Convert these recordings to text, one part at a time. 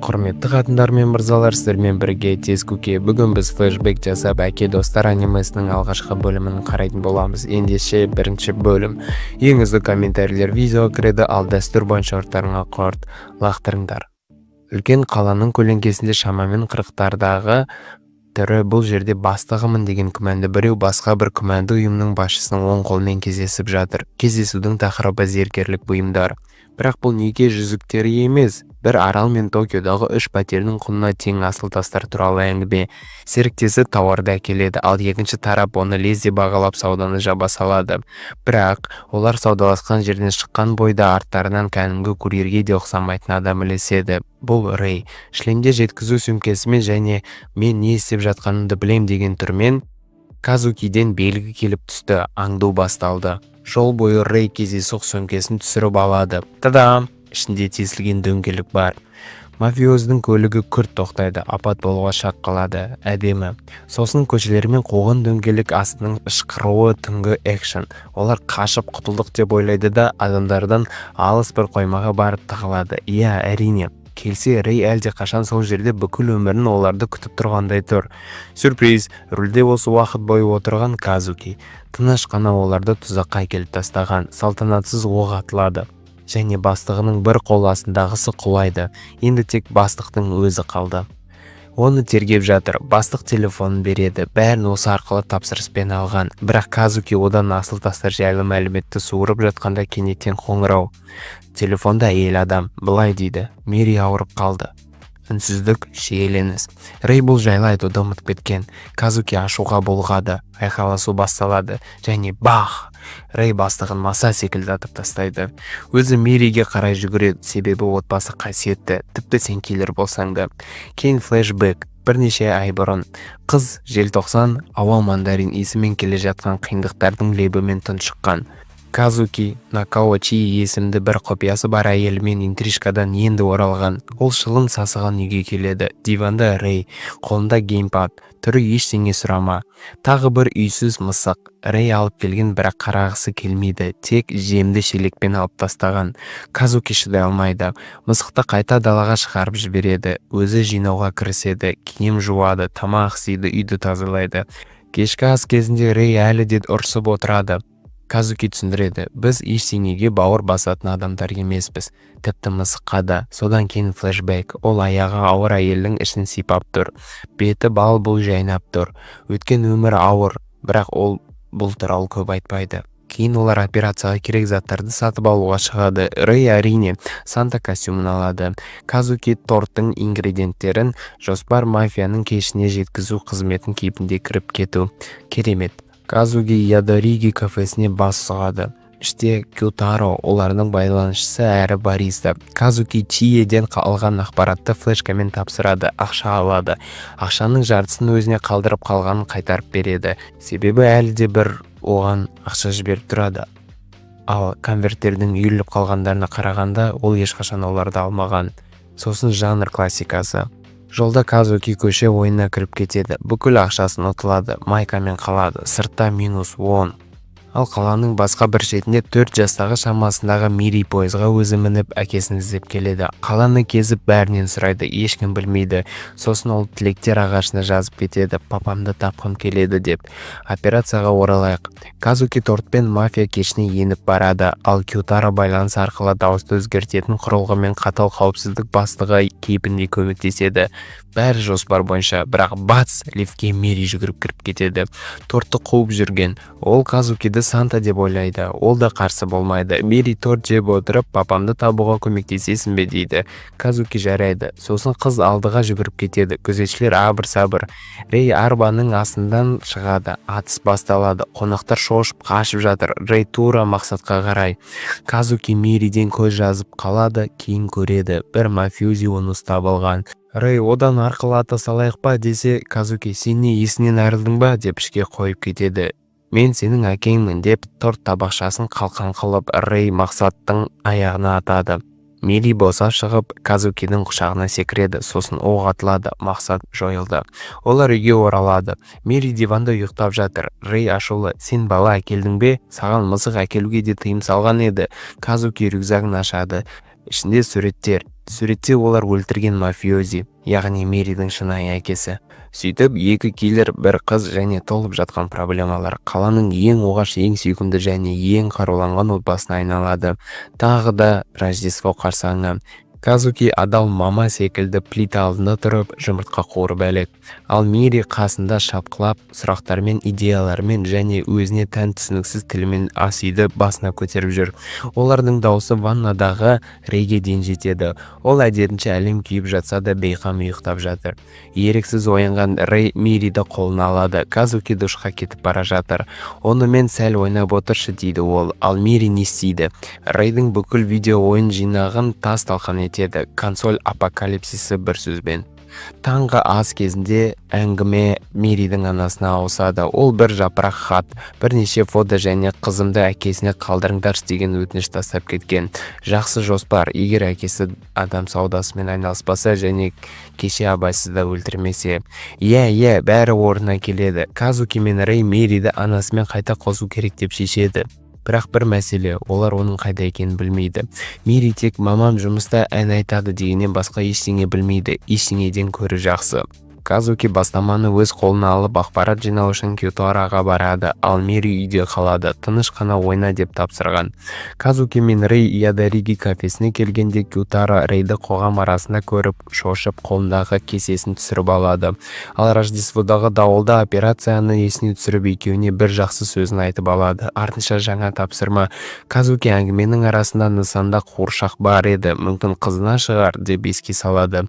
Құрметті қатындар мен мырзалар, сіздермен бірге Тезкуке. Бүгін біз флешбек жасап әке достар анимесінің алғашқы бөлімін қарайтын боламыз. Ендеше бірінші бөлім. Ең үздік комментарийлер видеоға кіреді, ал дәстүр бойынша орттарыңа қорт лақтырыңдар. Үлкен қаланың көлеңкесінде шамамен 40-тардағы түрі бұл жерде бастығымын деген күмәнді біреу басқа бір күмәнді ұйымның басшысының оң қолымен кездесіп жатыр. Кездесудің тақырыбы зергерлік бұйымдар. Бірақ бұл неге жүзіктері емес, бір арал мен Токиодағы 3 пәтердің құнына тең асыл тастар туралы әңгіме. Серіктесі тауарды әкеледі, ал екінші тарап оны лезде бағалап сауданы жаба салады. Бірақ олар саудаласқан жерден шыққан бойда арттарынан кәдімгі курьерге де ұқсамайтын адам ілеседі. Бұл Рэй. Шлемде жеткізу сөмкесімен және мен не істеп жатқанымды білем деген түрмен Казукиден белгі келіп түсті. Аңду басталды. Жол бойы Рэй кездейсоқ сөмкесін түсіріп алады. Тадам! Ішінде тесілген дөңгелек бар. Мафиоздың көлігі күрт тоқтайды, апат болуға шақ қалады. Әдемі. Сосын көшелермен қоғын дөңгелек астының ышқыруы түнгі экшен. Олар қашып құтылдық деп ойлайды да адамдардан алыс бір қоймаға барып тығылады. Иә, әрине. Келсе, Рэй әлде қашан сол жерде бүкіл өмірін оларды күтіп тұрғандай тұр. Сюрприз, рөлде осы уақыт бойы отырған Казуки. Тыныш қана оларды тұзаққа әкеліп тастаған, салтанатсыз оқ атылады. Және бастығының бір қол астындағысы құлайды. Енді тек бастықтың өзі қалды. Оны тергеп жатыр. Бастық телефонын береді. Бәрін осы арқылы тапсырыспен алған. Бірақ Казуки одан асыл тастар жайлы мәліметті суырып жатқанда кенеттен қоңырау. Телефонда әйел адам. Былай дейді: Мери ауырып қалды. Үнсіздік, шиеленіс. Рэй бұл жайлы айтуды ұмытып кеткен. Казуки ашуға болғады. Айқаласу басталады. Және бах! Рэй бастығын маса секілді атып тастайды. Өзі Мериге қарай жүгіреді, себебі отбасы қасиетті, тіпті сен келер болсаң да. Кейін флешбек. Бірнеше ай бұрын қыз желтоқсан ауа мандарин иісімен келе жатқан қиындықтардың лебімен тұншыққан. Казуки Накаочи есімді бір құпиясы бар әйелімен интрижкадан енді оралған. Ол шылын сасыған үйге келеді. Диванда Рэй, қолында геймпад. Түрі ештеңе сұрама. Тағы бір үйсіз мысық. Рэй алып келген, бірақ қарағысы келмейді. Тек жемді шелекпен алып тастаған. Казуки шыдай алмайды. Мысықты қайта далаға шығарып жібереді. Өзі жинауға кіріседі. Киім жуады, тамақ істейді, үйді тазалайды. Кешкі ас кезінде Рэй әлі де ұрсып отырады. Казуки түсіндіреді: біз ештеңеге бауыр басатын адамдар емеспіз. Тіпті мысыққа да. Содан кейін флешбек. Ол аяғы ауыр әйелдің ішін сипап тұр. Беті бал бұл жайнап тұр. Өткен өмір ауыр, бірақ ол бұл туралы көп айтпайды. Кейін олар операцияға керек заттарды сатып алуға шығады. Рэй әрине Санта костюмын алады. Казуки торттың ингредиенттерін жоспар мафияның кешіне жеткізу қызметін кейпінде кіріп кету. Керемет. Казуки Ядориги кафесіне бас сұғады. Іште Кютаро, олардың байланысшысы әрі бариста. Казуки Чиеден қалған ақпаратты флешкамен тапсырады, ақша алады. Ақшаның жартысын өзіне қалдырып қалғанын қайтарып береді. Себебі әлі де бір оған ақша жіберіп тұрады. Ал конверттердің үйіліп қалғандарына қарағанда ол ешқашан оларды алмаған. Сосын жанр классикасы. Жолда Казуки көше ойына кіріп кетеді. Бүкіл ақшасын ұтылады, майкамен қалады. Сыртта минус 10. Ал қаланың басқа бір шетінде 4 жастағы шамасындағы Мири пойызға өзі мініп әкесін іздеп келеді. Қаланы кезіп бәрінен сұрайды, ешкім білмейді. Сосын ол тілектер ағашына жазып кетеді: папамды тапқым келеді деп. Операцияға оралайық. Казуки тортпен мафия кешіне еніп барады, ал Кютаро байланыс арқылы дауысты өзгертетін құрылғымен қатал қауіпсіздік бастығы кейпінде көмектеседі. Бәрі жоспар бойынша, бірақ бац, лифтке Мери жүгіріп кіріп кетеді. Тортты қуып жүрген. Ол Казукиді Санта деп ойлайды. Ол да қарсы болмайды. Мери торт жеп отырып, папамды табуға көмектесесің бе дейді. Казуки жарайды. Сосын қыз алдыға жүгіріп кетеді. Күзетшілер абыр-сабыр. Рэй арбаның астынан шығады. Атыс басталады. Қонақтар шошып қашып жатыр. Рэй тура мақсатқа қарай. Казуки Мериден көз жазып қалады, кейін көреді. Бір мафиози оны ұстап алған. Рэй одан арқылы ата салайық па десе, Казуки сен не есінен айрылдың ба деп ішке қойып кетеді. Мен сенің әкеңмін деп торт табақшасын қалқан қылып Рэй мақсаттың аяғына атады. Мери босап шығып Казукидің құшағына секіреді, сосын оқ атылады, мақсат жойылды. Олар үйге оралады. Мери диванда ұйықтап жатыр. Рэй ашулы: сен бала әкелдің бе? Саған мысық әкелуге де тыйым салған еді. Казуки рюкзагын ашады. Ішінде суретте олар өлтірген мафиози, яғни Мэридің шынайы әкесі. Сөйтіп, екі киллер, бір қыз және толып жатқан проблемалар қаланың ең оғаш, ең сүйкімді және ең қаруланған отбасына айналады. Тағы да Рождество қарсаңы. Казуки адал мама секілді плита алдында тұрып жұмыртқа қуырып әлек. Ал Мэри қасында шапқылап, сұрақтармен, идеялармен және өзіне тән түсініксіз тілмен ас үйді басына көтеріп жүр. Олардың дауысы ваннадағы Рейге дейін жетеді. Ол әдетінше әлем күйіп жатса да бейқам ұйықтап жатыр. Еріксіз оянған Рей Мэриді қолына алады. Казуки душқа кетіп бара жатыр. Онымен сәл ойнап отыршы дейді ол. Ал Мэри не істейді? Рейдің бүкіл видео ойын жинағын тас-талқан етеді. Консоль апокалипсисі бір сөзбен. Таңғы ас кезінде әңгіме Мэридің анасына ауысады. Ол бір жапырақ хат, бірнеше фото және қызымды әкесіне қалдырыңдаршы деген өтініш тастап кеткен. Жақсы жоспар, егер әкесі адам саудасымен айналыспаса және кеше абайсызда өлтірмесе. Иә, бәрі орнына келеді. Казуки мен Рей Мэриді анасымен қайта қосу керек деп шешеді. Бірақ бір мәселе, олар оның қайда екенін білмейді. Мэри тек мамам жұмыста ән айтады дегеннен басқа ештеңе білмейді, ештеңеден көрі жақсы. Казуки бастаманы өз қолына алып ақпарат жинау үшін Кютароға барады, ал Мэри үйде қалады, тыныш қана ойна деп тапсырған. Казуки мен Рей Ядариги кафесіне келгенде Кютаро Рейді қоғам арасында көріп, шошып қолындағы кесесін түсіріп алады. Ал Рождестводағы дауылда операцияны есіне түсіріп екеуіне бір жақсы сөзін айтып алады. Артынша жаңа тапсырма. Казуки әңгіменің арасында нысанда қуыршақ бар еді, мүмкін қызына шығар деп еске салады.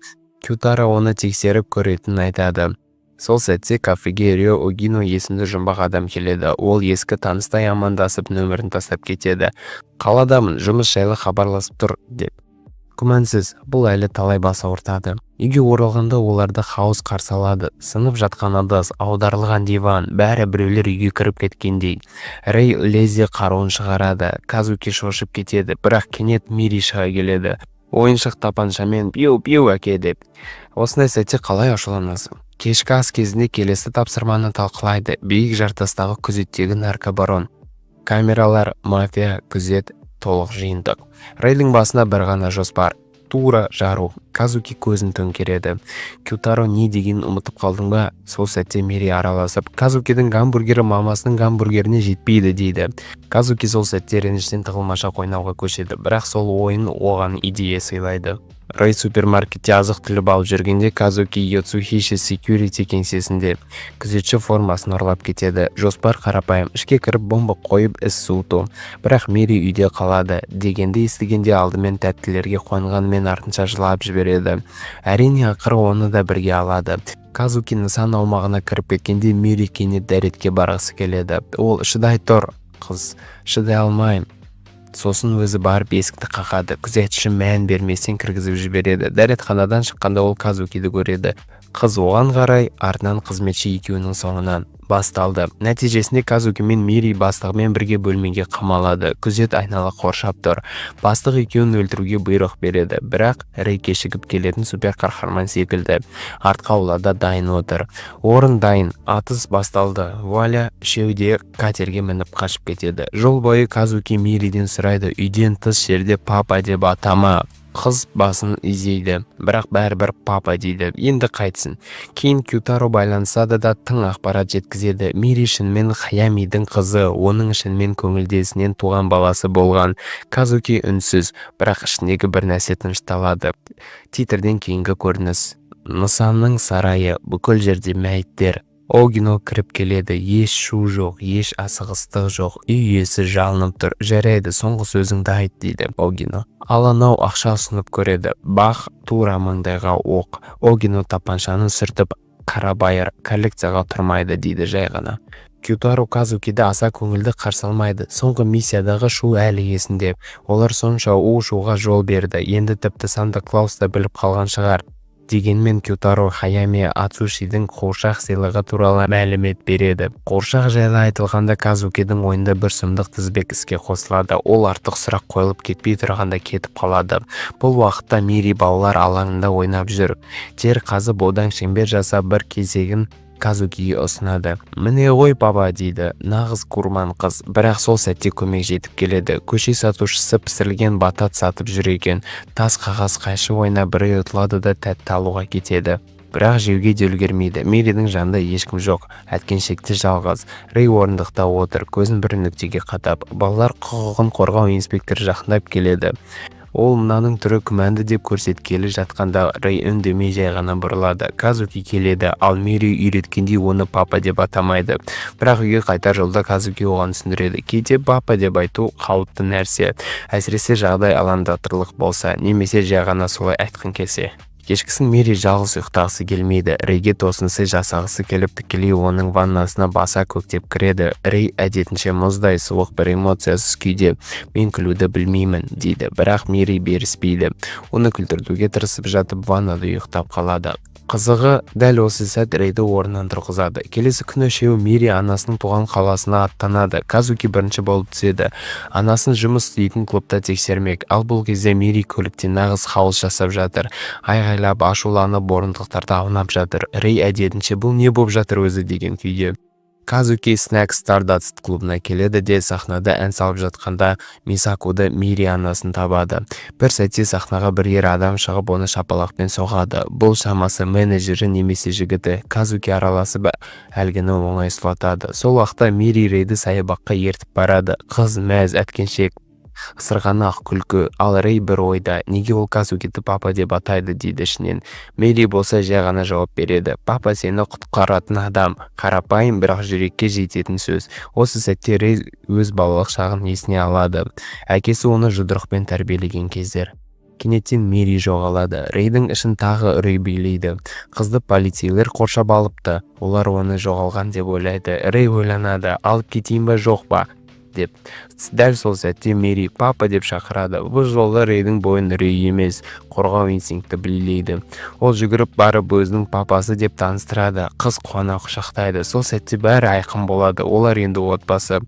Кютаро оны тексеріп көретінін айтады. Сол сәтте кафеге Рё Огино есімді жұмбақ адам келеді. Ол ескі таныстай амандасып нөмірін тастап кетеді. Қаладамын, жұмыс жайлы хабарласып тұр деп. Күмәнсіз, бұл әлі талай бас ауыртады. Үйге оралғанда оларды хаос қарсы алады. Сынып жатқан ыдыс, аударылған диван, бәрі біреулер үйге кіріп кеткендей. Рей лезде қаруын шығарады. Казуки шошып кетеді, бірақ кенет Мэри шыға келеді. Ойыншық тапаншамен пиу әке деп. Осындай сәтте қалай ашуланасың? Кешкі ас кезінде келесі тапсырманы талқылайды. Биік жартастағы күзеттегі наркобарон. Камералар, мафия, күзет, толық жиынтық. Рейдің басына бір ғана жоспар. Тура жару. Казуки көзін төңкереді. Кютаро не деген ұмытып қалдың ба? Сол сәтте Мэри араласып, Казукидің гамбургері мамасының гамбургеріне жетпейді дейді. Казуки сол сәтте реніштен тығылмаша ойнауға көшеді, бірақ сол ойын оған идея сыйлайды. Рей супермаркетте азық түліп алып жүргенде Казуки Йоцухиши Security кеңсесінде күзетші формасын ұрлап кетеді. Жоспар қарапайым, ішке кіріп бомба қойып іс суыту. Бірақ Мэри үйде қалады. Дегенді естігенде алдымен тәттілерге қуанғанмен артынша жылап жібереді. Әрине ақыры оны да бірге алады. Казуки нысан аумағына кіріп кеткенде Мэри кенет дәретке барғысы келеді. Ол шыдай тұр, қыз, шыдай алмайым. Сосын өзі барып есікті қақады. Күзетші мән берместен кіргізіп жібереді. Дәретханадан шыққанда ол Казукиді көреді. Қыз оған қарай, артынан қызметші екеуінің соңынан басталды. Нәтижесінде Казуки мен Мэри бастығымен бірге бөлмеге қамалады. Күзет айнала қоршап тұр. Бастық екеуін өлтіруге бұйрық береді. Бірақ Рей кешігіп келетін супер қаһарман секілді. Артқа аулада дайын отыр. Орын дайын. Атыс басталды. Вуаля, үшеуі катерге мініп қашып кетеді. Жол бойы Казуки Мэриден сұрайды, үйден тыс жерде папа деп атама. Қыз басын изейді, бірақ бәрібір папа дейді. Енді қайтсын. Кейін Кютаро байланысады да тың ақпарат жеткізеді. Мэри шынымен Хаямидің қызы, оның шынымен көңілдесінен туған баласы болған. Казуки үнсіз, бірақ ішіндегі бір нәрсе тынышталады. Титрден кейінгі көрініс. Нысанның сарайы, бүкіл жерде мәйіттер. Огино кіріп келеді, еш шу жоқ, еш асығыстық жоқ, үй иесі жалынып тұр. Жарайды, соңғы сөзіңді айт дейді Огино. Ал анау ақша ұсынып көреді. Бах, тура маңдайға оқ. Огино тапаншаны сүртіп, қарабайыр, коллекцияға тұрмайды дейді жай ғана. Кютаро Казукиді аса көңілді қарсы алмайды. Соңғы миссиядағы шу әлі есінде. Олар сонша у-шуға жол берді. Енді тіпті Санта-Клаус да біліп қалған шығар. Дегенмен Кютаро Хаями Ацушидің қуыршақ сыйлығы туралы мәлімет береді. Қуыршақ жайлы айтылғанда Казукидің ойында бір сұмдық тізбек іске қосылады. Ол артық сұрақ қойылып кетпей тұрғанда кетіп қалады. Бұл уақытта Мэри балалар алаңында ойнап жүр. Жер қазып одан шеңбер жасап бір кезегін Казукиге ұсынады. Міне ғой папа дейді. Нағыз гурман қыз. Бірақ сол сәтте көмек жетіп келеді. Көше сатушысы пісірілген батат сатып жүр екен. Тас қағаз қайшы ойна бірі ұтылады да тәтті алуға кетеді. Бірақ жеуге де үлгермейді. Мэридің жанында ешкім жоқ. Әткеншекті жалғыз. Рэй орындықта отыр, көзін бір нүктеге қадап. Балалар құқығын қорғау инспекторы жақындап келеді. Ол мынаның түрі күмәнді деп көрсеткелі жатқанда Рэй үндемей жай ғана бұрылады. Казуки келеді, ал Мэри үйреткендей оны папа деп атамайды. Бірақ үйге қайтар жолда Казуки оған түсіндіреді. Кейде папа деп айту қалыпты нәрсе. Әсіресе жағдай алаңдатырлық болса, немесе жай ғана солай айтқың келсе. Кешкісін Мэри жалғыз ұйықтағысы келмейді. Рейге тосынсый жасағысы келіп тікелей оның ваннасына баса көктеп кіреді. Рей әдетінше мұздай суық бір эмоциясыз күйде. Мен күлуді білмеймін дейді, бірақ Мэри беріспейді. Оны күлдіртуге тырысып жатып ваннада ұйықтап қалады. Қызығы дәл осы сәт Рейді орнынан тұрғызады. Келесі күні үшеуі Мэри анасының туған қаласына аттанады. Казуки бірінші болып түседі. Анасын жұмыс істейтін клубта тексермек. Ал бұл кезде Мэри көлікте нағыз хаос жасап жатыр. Айғайлап, ашуланып, орындықтарды аунап жатыр. Рей әдетінше бұл не болып жатыр өзі деген күйде. Казуки Snack Stardust клубына келеді де сахнада ән салып жатқанда Мисакуды Мэри анасын табады. Бір сәтте сахнаға бір ер адам шығып оны шапалақпен соғады. Бұл шамасы менеджері немесе жігіті. Казуки араласып әлгіні оңайсыздатады. Сол уақытта Мэри Рейді саябаққа ертіп барады. Қыз мәз, әткеншек, ысырғаны ақ күлкі. Ал Рей бір ойда, неге ол Казукиді папа деп атайды дейді ішінен. Мэри болса жай ғана жауап береді. Папа сені құтқаратын адам. Қарапайым, бірақ жүрекке жететін сөз. Осы сәтте Рей өз балалық шағын есіне алады. Әкесі оны жұдырықпен тәрбиелеген кездер. Кенеттен Мэри жоғалады. Рейдің ішін тағы үрей билейді. Қызды полицейлер қоршап алыпты. Олар оны жоғалған деп ойлайды. Рей ойланады, алып кетейін ба жоқ па деп. Дәл сол сәтте Мэри папа деп шақырады. Бұл жолы Рейдің бойын үрей емес, қорғау инстинкті билейді. Ол жүгіріп барып өзінің папасы деп таныстырады. Қыз қуана құшақтайды. Сол сәтте бәрі айқын болады. Олар енді отбасы.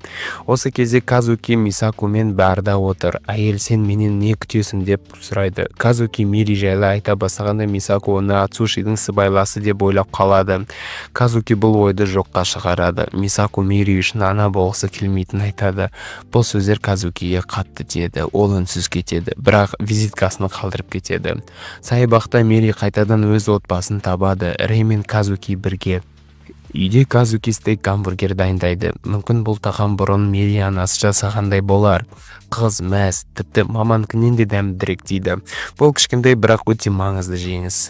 Осы кезде Казуки Мисакумен барда отыр. Әйел, сен менен не күтесің деп сұрайды. Казуки Мэри жайлы айта бастағанда Мисаку оны Ацушидің сыбайласы деп ойлап қалады. Казуки бұл ойды жоққа шығарады. Мисаку Мэри үшін ана болғысы келмейтінін айтады. Бұл сөздер Казукиге қатты тиеді. Ол үнсіз кетеді, бірақ визиткасын қалдырып кетеді. Саябақта Мэри қайтадан өз отбасын табады. Рей мен Казуки бірге. Үйде Казуки стейк гамбургер дайындайды. Мүмкін бұл тағам бұрын Мэри анасы жасағандай болар. Қыз мәз, тіпті маманкінен де дәмдірек дейді. Бұл кішкентай бірақ өте маңызды жеңіс.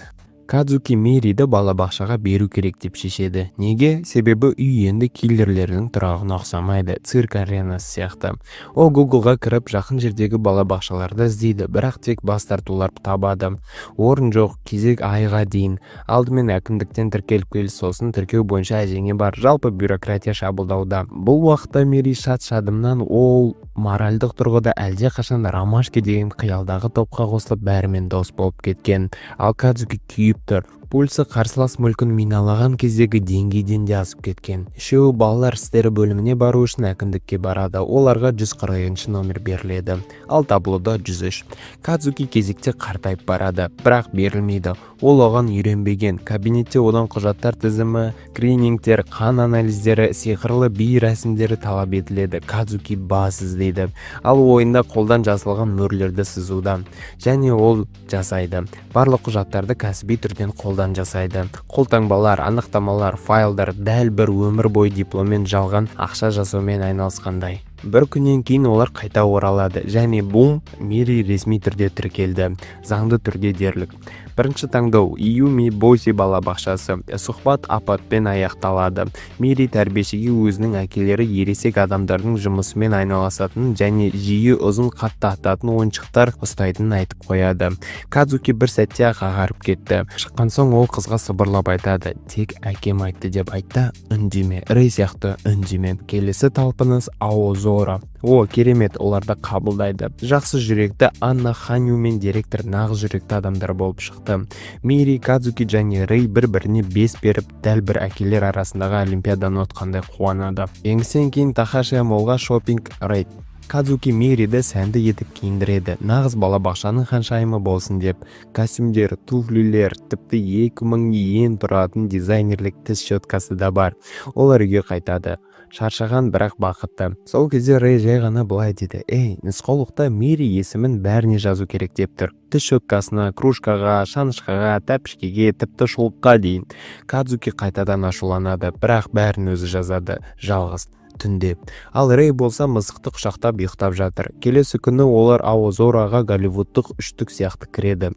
Казуки Мэриді балабақшаға беру керек деп шешеді. Неге? Себебі үй енді киллерлердің тұрағына ұқсамайды, цирк аренасы сияқты. Ол Google-ға кіріп жақын жердегі балабақшаларды іздейді, бірақ тек бас тартулар табады. Орын жоқ, кезек айға дейін. Алдымен әкімдіктен тіркеліп кел, сосын тіркеу бойынша әжеңе бар. Жалпы бюрократия шабылдауда. Бұл уақытта Мэри шат-шадымнан ол моральдық тұрғыда әлде қашан ромашки деген қиялдағы топқа қосылып бәрімен дос болып кеткен. Ал Казуки күйіп тұр. Пульсы қарсылас мүлкін миналаған кездегі деңгейден де асып кеткен. Үшеуі балалар істері бөліміне бару үшін әкімдікке барады. Оларға 140 номер беріледі. Ал таблода 103. Казуки кезекте қартайып барады, бірақ берілмейді. Ол оған үйренбеген. Кабинетте одан құжаттар тізімі, скринингтер, қан анализдері, сиқырлы би рәсімдері талап етіледі. Казуки бас іздейді. Ал ойында қолдан жасалған мөрлерді сызуда. Және ол жасайды. Барлық құжаттарды кәсіби түрден қолдан жасайды. Қолтаңбалар, анықтамалар, файлдар дәл бір өмір бойы дипломмен жалған ақша жасаумен айналысқандай. Бір күннен кейін олар қайта оралады. Және бум, Мэри ресми түрде тіркелді. Заңды түрде дерлік. Бірінші таңдау Июми Боси балабақшасы. Сұхбат апатпен аяқталады. Мэри тәрбиешіге өзінің әкелері ересек адамдардың жұмысымен айналысатынын және жиі ұзын қатты ататын ойыншықтар ұстайтынын айтып қояды. Казуки бір сәтте ағарып кетті. Шыққан соң ол қызға сыбырлап айтады. Тек әкем айтты деп айтта, үндеме. Рей сияқты үндеме. Келесі талпыныс Аозора. О, керемет, оларды қабылдайды. Жақсы жүректі Анна Ханю мен директор нағыз жүректі адамдар болып шықты. Мэри, Казуки және Рей бір-біріне бес беріп, дәл бір әкелер арасындағы олимпиаданы отқандай қуанады. Еңсен кейін Тахаши молға шопинг рейд. Кадзуки Мириді сәнді етіп киіндіреді, нағыз балабақшаның ханшайымы болсын деп. Костюмдер, туфлилер, тіпті 2000 йен тұратын дизайнерлік тіс щеткасы да бар. Олар үйге қайтады. Шаршаған бірақ бақытты. Сол кезде Рэй жай ғана былай деді: «Ей, нұсқаулықта Мири есімін бәріне жазу керек деп тұр. Тіс щеткасына, кружкаға, шанышқаға, тәпішкеге, тіпті шұлыққа дейін». Кадзуки қайтадан ашуланады, бірақ бәрін өзі жазады, жалғыз түнде. Ал Рэй болса мысықты құшақтап ұйықтап жатыр. Келесі күні олар Аозораға голливудтық үштік сияқты кіреді.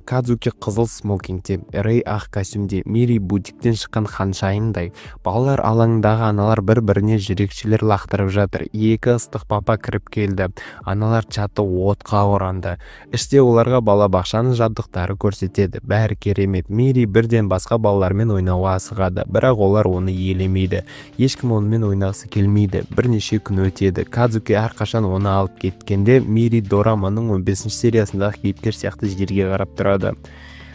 Кадзуки қызыл смокингте, Рэй ақ костюмде, Мири бутиктен шыққан ханшайымдай. Балалар алаңындағы аналар бір-біріне жүрекшелер лақтырып жатыр. Екі ыстық папа кіріп келді. Аналар чаты отқа оранды. Іште оларға балабақшаның жабдықтары көрсетеді. Бәрі керемет. Мири бірден басқа балалармен ойнауға асығады, бірақ олар оны елемейді. Ешкім онымен ойнағысы келмейді. Бірнеше күн өтеді. Кадзуки әрқашан оны алып кеткенде Мири дораманың 15 сериясындағы кейіпкер сияқты жерге қарап тұрады.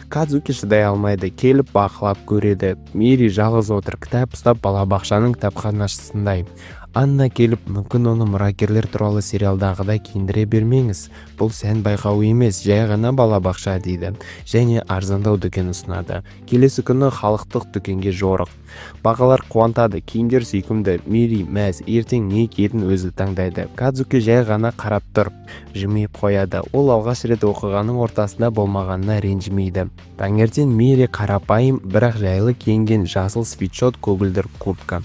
Кадзуки шыдай алмайды, келіп бақылап көреді. Мири жалғыз отыр, кітап ұстап балабақшаның кітапханашысындай. Анна келіп, мүмкін оны мұрагерлер туралы сериалдағыдай киіндіре бермеңіз. Бұл сән байқауы емес, жай ғана балабақша дейді. Және арзандау дүкен ұсынады. Келесі күні халықтық дүкенге жорық. Бағалар қуантады, киімдер сүйкімді. Мири мәз, ертең не киетін өзі таңдайды. Кадзуки жай ғана қарап тұр, жымиып қояды. Ол алғаш рет оқығанның ортасында болмағанына ренжімейді. Таңертең Мири қарапайым, бірақ жайлы киінген, жасыл свитшот, көгілдір куртка.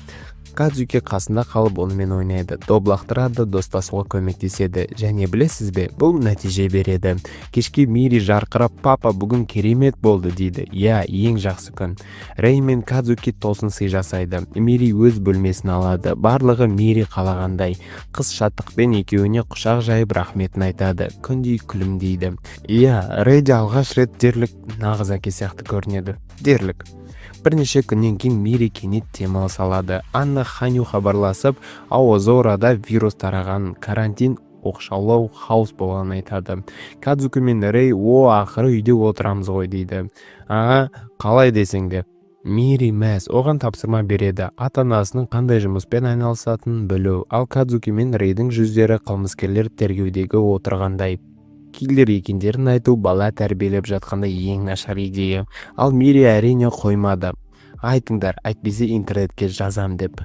Кадзуки қасында қалып онымен ойнайды, доблақтырады, достасуға көмектеседі. Және білесіз бе, бұл нәтиже береді. Кешке Мири жарқырап, «Папа, бүгін керемет болды» дейді. «Я, ең жақсы күн». Рэй мен Кадзуки тосын сый жасайды. Мири өз бөлмесін алады. Барлығы Мири қалағандай. Қыз шаттықпен екеуіне құшақ жайып рахметін айтады. Күндей күлімдейді. «Я, Рэй алғаш рет дерлік нағыз әке сияқты көрінеді». Дерлік. Бірнеше күннен кейін Мири кенет демалыс алады. Анна Ханю хабарласып, Аозорада вирус тараған, карантин оқшаулау хаос болғанын айтады. Кадзуки мен Рэй, ақыры үйде отырамыз ғой дейді. «Аға, қалай десеңде?» Мири мәз, оған тапсырма береді. Ата-анасының қандай жұмыспен айналысатынын білу. Ал Кадзуки мен Рэйдің жүздері қылмыскерлер тергеудегі отырғандай. Киллер екендерін айту бала тәрбиелеп жатқанда ең нашар идея. Ал Мири әрине қоймады. «Айтыңдар, әйтпесе интернетке жазам» деп.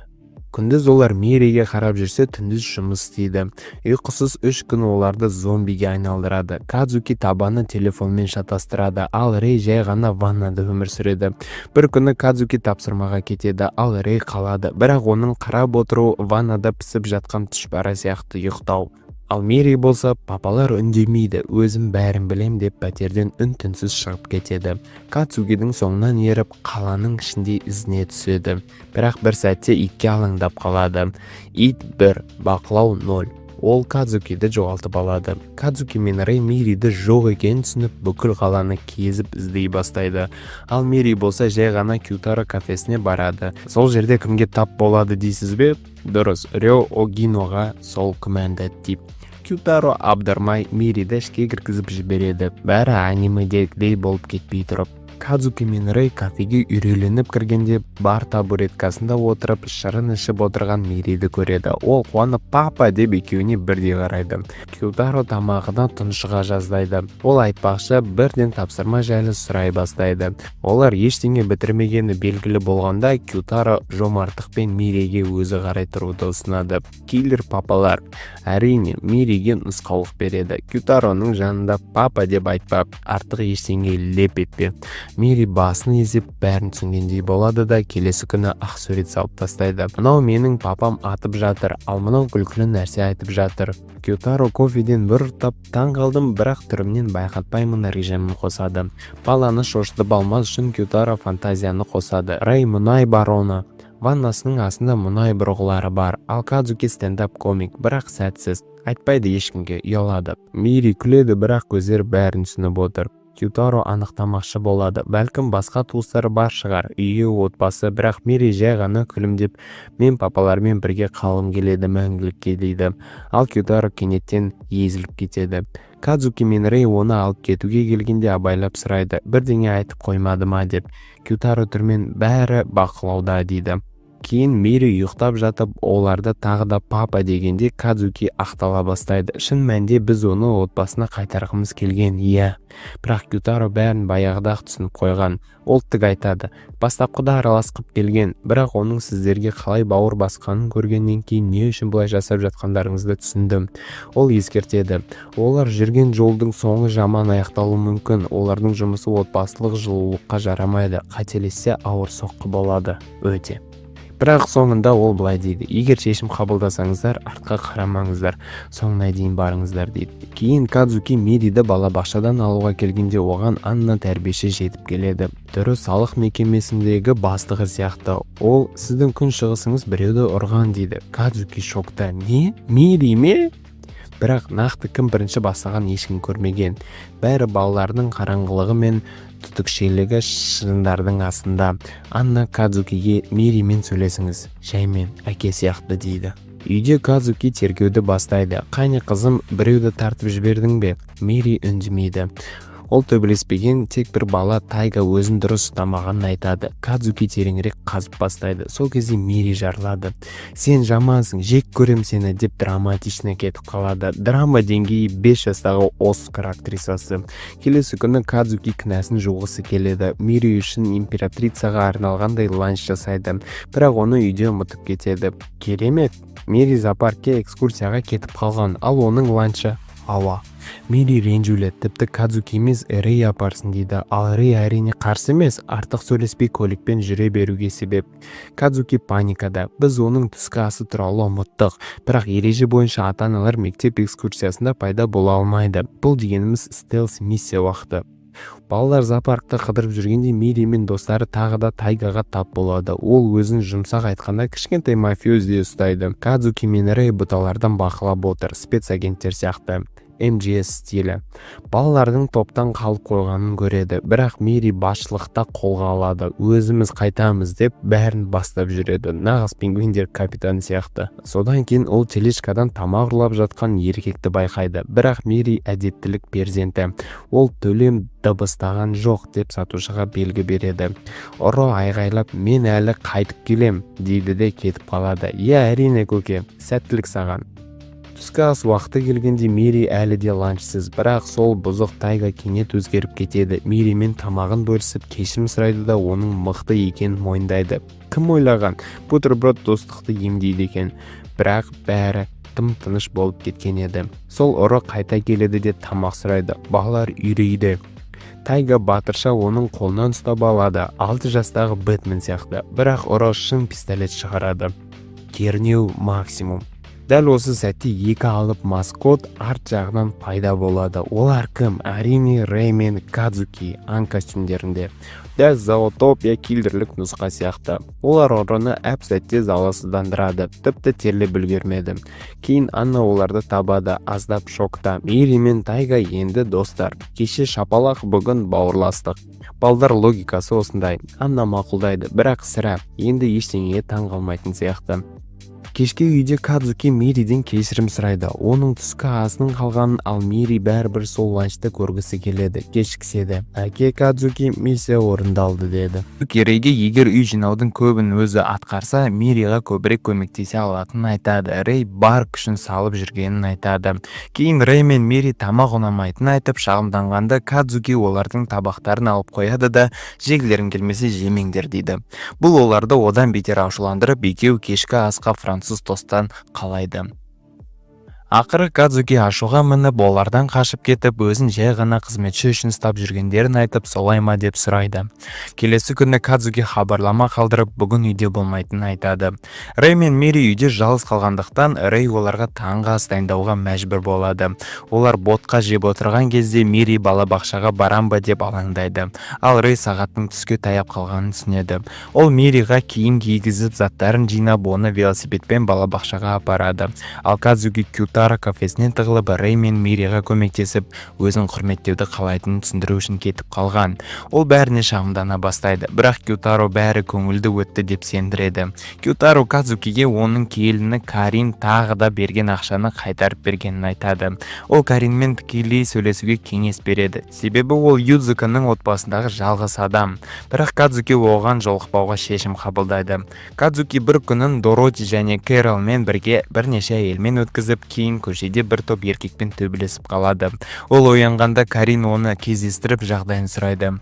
Күндіз олар Мириге қарап жүрсе, түндіз жұмыс істейді. Ұйқысыз 3 күн оларды зомбиге айналдырады. Кадзуки табаны телефонмен шатастырады, ал Рэй жай ғана ваннада өмір сүреді. Бір күні Кадзуки тапсырмаға кетеді, ал Рэй қалады. Бірақ оның қарап отыру ваннада пісіп жатқан тұшпара сияқты ұйықтау. Ал Мири болса, папалар үндемейді, өзім бәрін білем деп пәтерден үн-түнсіз шығып кетеді. Кадзукидің соңынан еріп, қаланың ішінде ізіне түседі. Бірақ бір сәтте итке алаңдап қалады. Ит 1, бақылау 0. Ол Кадзукиді жоғалтып алады. Кадзуки мен Рэй Мириді жоқ екенін түсініп, бүкіл қаланы кезіп іздей бастайды. Ал Мири болса жай ғана Кютаро кафесіне барады. Сол жерде кімге тап болады дейсіз бе? Дұрыс, Рё Огиноға сол күмәнді тип. Кютаро абдырмай Мириді ішке кіргізіп жібереді. Бәрі анимедегідей болып кетпей тұрып. Кадзуки мен Рэй кафеге үйреленіп кіргенде бар табуреткасында отырып шырын ішіп отырған Мириді көреді. Ол қуанып «Папа» деп екеуіне бірдей қарайды. Кютаро тамағына тұншыға жаздайды. Ол айтпақшы бірден тапсырма жайлы сұрай бастайды. Олар ештеңе бітірмегені белгілі болғанда Кютаро жомарттықпен Мириге өзі қарай тұруды ұсынады. Киллер папалар. Әрине, Мириге нұсқаулық береді. Кютароның жанында «Папа» деп айтпап, артық ештеңе леп етпе. Мири басын езіп бәрін түсінгендей болады да келесі күні ақ сурет салып тастайды. «Мынау менің папам атып жатыр, ал мынау күлкілі нәрсе айтып жатыр». Кютаро кофеден бір ұрттап, таң қалдым, бірақ түрімнен байқатпаймын режимін қосады. Баланы шошытып алмас үшін Кютаро фантазияны қосады. Рэй мұнай бароны. Ваннасының астында мұнай бұрғылары бар. Ал Кадзуки стендап комик, бірақ сәтсіз. Айтпайды ешкімге, ұялады. Мири күледі, бірақ көздер бәрін түсініп отыр. Кютаро анықтамақшы болады. Бәлкім басқа туыстары бар шығар, үйі отбасы, бірақ Мири жай ғана күлімдеп, «Мен папалармен бірге қалым келеді мәңгілікке» дейді. Ал Кютаро кенеттен езіліп кетеді. Кадзуки мен Рэй оны алып кетуге келгенде абайлап сұрайды, «Бірдеңе айтып қоймады ма?» деп. Кютаро түрмен «Бәрі бақылауда» дейді. Кейін Мири ұйықтап жатып, оларды тағы да папа дегенде Кадзуки ақтала бастайды. Шын мәнде біз оны отбасына қайтарғымыз келген, иә. Бірақ Кютаро бәрін баяғыда-ақ түсініп қойған. Ол тік айтады. Бастапқыда араласқып келген, бірақ оның сіздерге қалай бауыр басқанын көргеннен кейін не үшін бұлай жасап жатқандарыңызды түсіндім. Ол ескертеді. Олар жүрген жолдың соңы жаман аяқталуы мүмкін. Олардың жұмысы отбасылық жылулыққа жарамайды. Қателессе ауыр соққы болады. Өте. Бірақ соңында ол былай дейді: егер шешім қабылдасаңыздар, артқа қарамаңыздар, соңына дейін барыңыздар дейді. Кейін Кадзуки Мириді балабақшадан алуға келгенде оған Анна тәрбиеші жетіп келеді. Түрі салық мекемесіндегі бастығы сияқты. Ол: сіздің күн шығысыңыз біреуді ұрған дейді. Кадзуки шокта. Не? Мири ме? Бірақ нақты кім бірінші бастаған ешкім көрмеген. Бәрі балалардың қараңғылығы мен түтікшелігі шындардың астында. Анна Кадзукиге: Миримен сөйлесіңіз, жаймен, әке сияқты дейді. Үйде Кадзуки тергеуді бастайды. Қане қызым, біреуді тартып жібердің бе? Мири үндемейді. Ол төбелеспеген тек бір бала, Тайга өзін дұрыс ұстамағанын айтады. Кадзуки тереңірек қазып бастайды. Сол кезде Мири жарлады. Сен жамансың, жек көрем сені деп драматична кетіп қалады. Драма деңгейі 5 жастағы Оскар актрисасы. Келесі күні Кадзуки кінәсін жуғысы келеді. Мири үшін императрицаға арналғандай ланч жасайды. Бірақ оны үйде ұмытып кетеді. Керемет. Мири зоопаркке экскурсияға кетіп қалған, ал оның ланчы ауа. Мири ренжулі, тіпті Кадзуки емес Рей апарсын дейді. Ал Рей әрине қарсы емес, артық сөйлеспей көлікпен жүре беруге себеп. Кадзуки паникада. Біз оның түскі асы туралы ұмыттық. Бірақ ереже бойынша ата-аналар мектеп экскурсиясында пайда бола алмайды. Бұл дегеніміз стелс миссия уақыты. Балалар зоопаркта қыдырып жүргенде Мири мен достары тағы да Тайгаға тап болады. Ол өзін жұмсақ айтқанда кішкентай мафиозді ұстайды. Кадзуки мен Рей бұталардан бақылап отыр, спецагенттер сияқты. МЖС стилі. Балалардың топтан қалып қойғанын көреді, бірақ Мири басшылықта қолға алады. Өзіміз қайтамыз деп бәрін бастап жүреді. Нағыз пингвиндер капитаны сияқты. Содан кейін ол тележкадан тамақ ұрлап жатқан еркекті байқайды. Бірақ Мири әдеттілік перзенті. Ол төлем дыбыстаған жоқ деп сатушыға белгі береді. Ұры айғайлап: мен әлі қайтып келем дейді де кетіп қалады. Иә, әрине көке, сәттілік саған. Түскі ас уақыты келгенде Мири әлі де ланчсыз, бірақ сол бұзық Тайга кенет өзгеріп кетеді. Миримен тамағын бөлісіп кешірім сұрайды да оның мықты екенін мойындайды. Кім ойлаған, бутерброд достықты емдейді екен. Бірақ бәрі тым тыныш болып кеткен еді. Сол ұры қайта келеді де тамақ сұрайды. Балалар үйрейді. Тайга батырша оның қолынан ұстап алады. 6 жастағы Бэтмен сияқты. Бірақ ұры шын пистолет шығарады. Кернеу максимум. Дәл осы сәтте екі алып маскот арт жағынан пайда болады. Олар кім? Әрине Рей мен Кадзуки аң костюмдерінде. Дәл зоотопия килдерлік нұсқа сияқты. Олар ұрыны әп-сәтте заласыздандырады, тіпті терлеп үлгермеді. Кейін Анна оларды табады, аздап шокта. Мири мен Тайга енді достар. Кеше шапалақ, бүгін бауырластық. Балдар логикасы осындай. Анна мақұлдайды, бірақ сірә енді ештеңеге таң қалмайтын сияқты. Кешке үйде Кадзуки Мириден кешірім сұрайды. Оның түскі асының қалғанын, ал Мири бәрібір сол ланчты көргісі келеді. Кешікседі. Әке, Кадзуки, миссия орындалды деді. Рейге егер үй жинаудың көбін өзі атқарса, Мириға көбірек көмектесе алатынын айтады. Рей бар күшін салып жүргенін айтады. Кейін Рей мен Мири тамақ ұнамайтынын айтып шағымданғанда, Кадзуки олардың табақтарын алып қояды да жегілерің келмесе жемеңдер дейді. Бұл оларды одан бетер ашуландырып, екеуі кешкі асқа француз тостан қалайды. Ақыры Кадзуки ашуға мініп, олардан қашып кетіп, өзін жай ғана қызметші үшін ұстап жүргендерін айтып, солай ма деп сұрайды. Келесі күні Кадзуки хабарлама қалдырып, бүгін үйде болмайтынын айтады. Рей мен Мири үйде жалғыз қалғандықтан, Рей оларға таңғы ас дайындауға мәжбүр болады. Олар ботқа жеп отырған кезде Мири балабақшаға барам ба деп алаңдайды. Ал Рей сағаттың түске таяп қалғанын түсінеді. Ол Мириға киім кигізіп, заттарын жинап, оны велосипедпен балабақшаға апарады. Ал Кадзуки Кютара кафесінен тығылып Рэй мен Мириға көмектесіп, өзін құрметтеуді қалайтынын түсіндіру үшін кетіп қалған. Ол бәріне шағымдана бастайды, бірақ Кютаро бәрі көңілді өтті деп сендіреді. Кютаро Кадзукиге оның келіні Карин тағы да берген ақшаны қайтарып бергенін айтады. Ол Каринмен тікелей сөйлесуге кеңес береді. Себебі ол Юдзуканың отбасындағы жалғыз адам. Бірақ Кадзуки оған жолықпауға шешім қабылдайды. Кадзуки бір күнін Дороти және Кэролмен бірге бірнеше әйелмен өткізіп, кейін көшеде бір топ еркекпен төбелесіп қалады. Ол оянғанда Карин оны кездестіріп жағдайын сұрайды.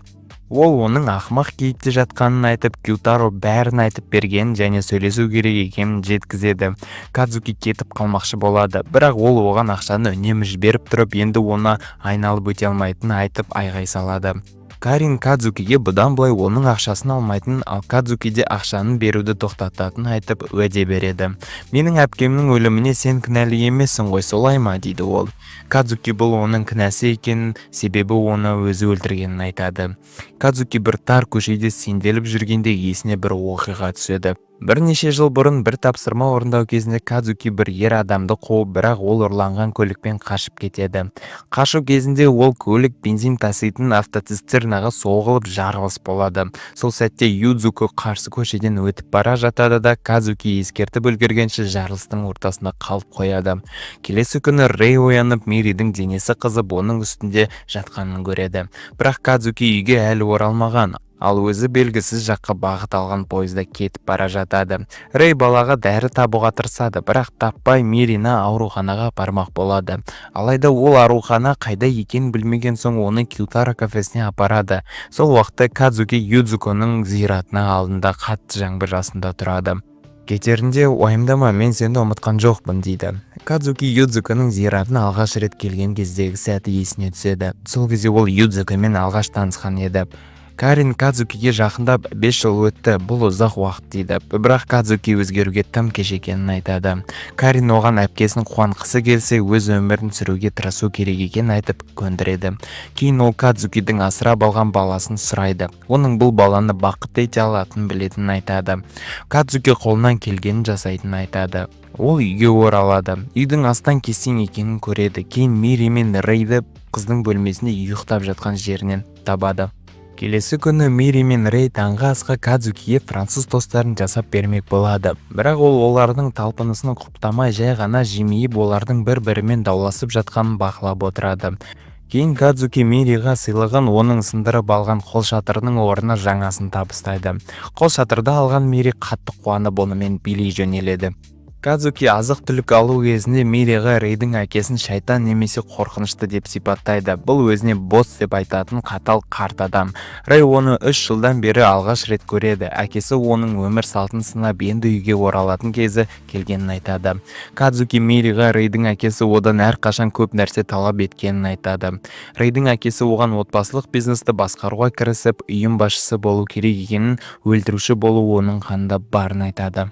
Ол оның ақымақ кейіпте жатқанын айтып, Кютаро бәрін айтып берген және сөйлесу керек екенін жеткізеді. Кадзуки кетіп қалмақшы болады, бірақ ол оған ақшаны үнемі жіберіп тұрып, енді оны айналып өте алмайтынын айтып айғай салады. Карин Кадзукиге бұдан былай оның ақшасын алмайтынын, ал Кадзуки де ақшаны беруді тоқтататынын айтып уәде береді. Менің әпкемнің өліміне сен кінәлі емессің ғой, солай ма, дейді ол. Кадзуки бұл оның кінәсі екенін, себебі оны өзі өлтіргенін айтады. Кадзуки бір тар көшеде сенделіп жүргенде есіне бір оқиға түседі. Бірнеше жыл бұрын бір тапсырма орындау кезінде Кадзуки бір ер адамды қуып, бірақ ол ұрланған көлікпен қашып кетеді. Қашу кезінде ол көлік бензин таситын автоцистернаға соғылып жарылыс болады. Сол сәтте Юдзуко қарсы көшеден өтіп бара жатады да Кадзуки ескертіп үлгергенше жарылыстың ортасында қалып қояды. Келесі күні Рэй оянып, Миридің денесі қызып, оның үстінде жатқанын көреді. Бірақ Кадзуки үйге әлі оралмаған. Ал өзі белгісіз жаққа бағыт алған пойызда кетіп бара жатады. Рэй балаға дәрі табуға тырысады, бірақ таппай Мирины ауруханаға апармақ болады. Алайда ол аурухана қайда екенін білмеген соң оны Кютара кафесіне апарады. Сол уақытта Кадзуки Юдзуконың зиратына алдында қатты жаңбыр астында тұрады. Кетерінде уайымдама, мен сені ұмытқан жоқпын, дейді. Кадзуки Юдзуконың зиратына алғаш рет келген кездегі сәті есіне түседі. Сол кезде ол Юдзукомен алғаш танысқан еді. Карин Кадзукиге жақындап 5 жыл өтті, бұл ұзақ уақыт, дейді. Бірақ Кадзуки өзгеруге тым кеш екенін айтады. Карин оған әпкесін қуанғысы келсе, өз өмірін сүруге тырысу керек екенін айтып көндіреді. Кейін ол Кадзукидің асырап алған баласын сұрайды. Оның бұл баланы бақытты ете алатынын білетінін айтады. Кадзуки қолынан келгенін жасайтынын айтады. Ол үйге оралады. Үйдің астан кестең екенін көреді. Кейін Мири мен Рейді қыздың бөлмесінде ұйықтап жатқан жерінен табады. Келесі күні Мири мен Рэй таңғы асқа Кадзукиге француз тосттарын жасап бермек болады. Бірақ ол олардың талпынысын құптамай, жай ғана жымиып олардың бір-бірімен дауласып жатқанын бақылап отырады. Кейін Кадзуки Мириға сыйлығын оның сындырып алған қолшатырының орнына жаңасын табыстайды. Қолшатырды алған Мири қатты қуанып онымен билей жөнеледі. Кадзуки азық-түлік алу кезінде Мириға Рейдің әкесін шайтан немесе қорқынышты деп сипаттайды. Бұл өзіне босс деп айтатын қатал қарт адам. Рей оны 3 жылдан бері алғаш рет көреді. Әкесі оның өмір салтын сынап енді үйге оралатын кезі келгенін айтады. Кадзуки Мириға Рейдің әкесі одан әрқашан көп нәрсе талап еткенін айтады. Рейдің әкесі оған отбасылық бизнесті басқаруға кірісіп, үйім басшысы болу керек екенін, өлтіруші болу оның қанында барын айтады.